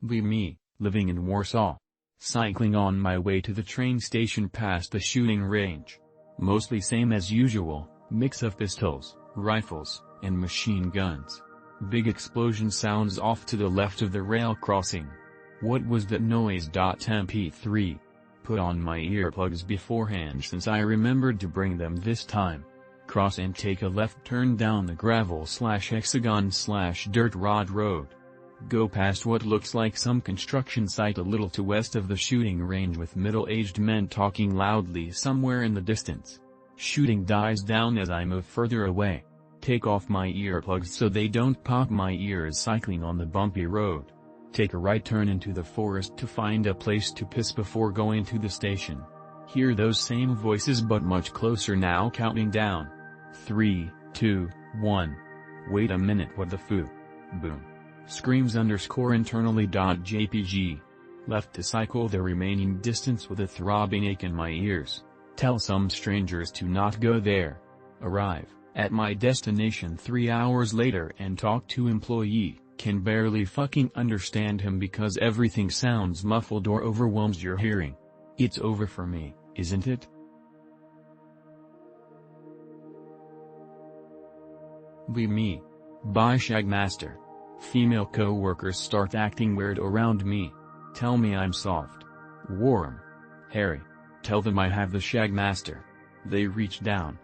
Be me, living in Warsaw. Cycling on my way to the train station past the shooting range. Mostly same as usual, mix of pistols, rifles, and machine guns. Big explosion sounds off to the left of the rail crossing. What was that noise? MP3. Put on my earplugs beforehand since I remembered to bring them this time. Cross and take a left turn down the gravel/hexagon/dirt road road. Go past what looks like some construction site a little to west of the shooting range with middle-aged men talking loudly somewhere in the distance. Shooting dies down as I move further away. Take off my earplugs so they don't pop my ears cycling on the bumpy road. Take a right turn into the forest to find a place to piss before going to the station. Hear those same voices but much closer now counting down. 3, 2, 1. Wait a minute, what the foo? Boom. Screams _internally.jpg. Left to cycle the remaining distance with a throbbing ache in my ears. Tell some strangers to not go there. Arrive at my destination 3 hours later and talk to employee. Can barely fucking understand him because everything sounds muffled or overwhelms your hearing. It's over for me, isn't it? Be me. By Shagmaster. Female co-workers start acting weird around me. Tell me I'm soft, warm, hairy. Tell them I have the Shagmaster. They reach down.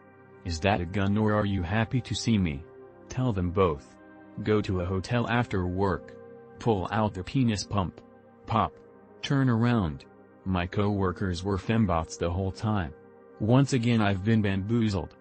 Is that a gun or are you happy to see me? Tell them both. Go to a hotel after work. Pull out the penis pump. Pop. Turn around. My co-workers were fembots the whole time. Once again I've been bamboozled.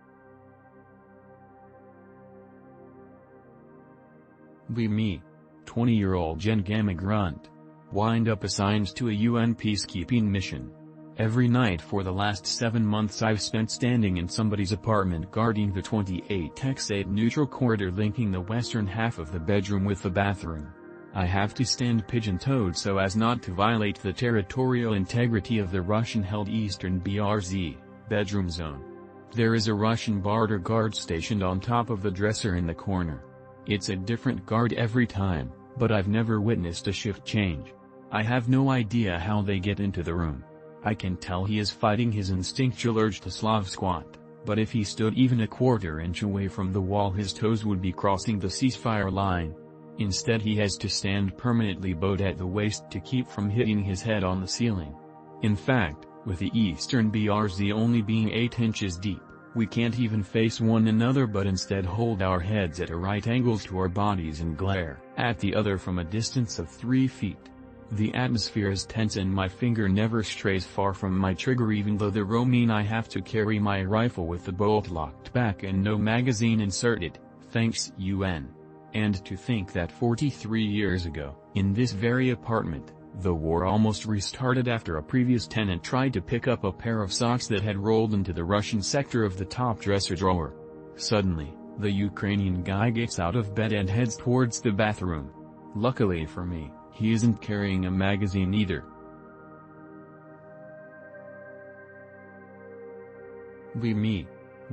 Be me. 20-year-old Gen Gamma grunt. Wind up assigned to a UN peacekeeping mission. Every night for the last 7 months I've spent standing in somebody's apartment guarding the 28x8 neutral corridor linking the western half of the bedroom with the bathroom. I have to stand pigeon-toed so as not to violate the territorial integrity of the Russian-held Eastern BRZ, bedroom zone. There is a Russian border guard stationed on top of the dresser in the corner. It's a different guard every time, but I've never witnessed a shift change. I have no idea how they get into the room. I can tell he is fighting his instinctual urge to Slav squat, but if he stood even a quarter inch away from the wall his toes would be crossing the ceasefire line. Instead he has to stand permanently bowed at the waist to keep from hitting his head on the ceiling. In fact, with the Eastern BRZ only being 8 inches deep, we can't even face one another but instead hold our heads at a right angle to our bodies and glare at the other from a distance of 3 feet. The atmosphere is tense and my finger never strays far from my trigger even though the row mean I have to carry my rifle with the bolt locked back and no magazine inserted, thanks UN. And to think that 43 years ago, in this very apartment, the war almost restarted after a previous tenant tried to pick up a pair of socks that had rolled into the Russian sector of the top dresser drawer. Suddenly, the Ukrainian guy gets out of bed and heads towards the bathroom. Luckily for me, he isn't carrying a magazine either. Be me.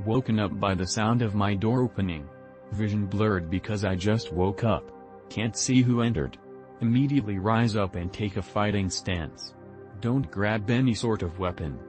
Woken up by the sound of my door opening. Vision blurred because I just woke up. Can't see who entered. Immediately rise up and take a fighting stance. Don't grab any sort of weapon.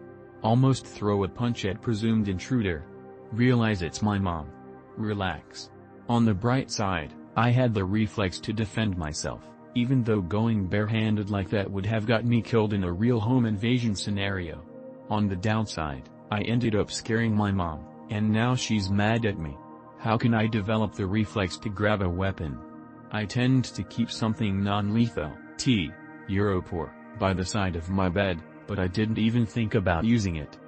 Almost throw a punch at presumed intruder. Realize it's my mom. Relax. On the bright side, I had the reflex to defend myself, even though going barehanded like that would have got me killed in a real home invasion scenario. On the downside, I ended up scaring my mom, and now she's mad at me. How can I develop the reflex to grab a weapon? I tend to keep something non-lethal, Europor, by the side of my bed, but I didn't even think about using it.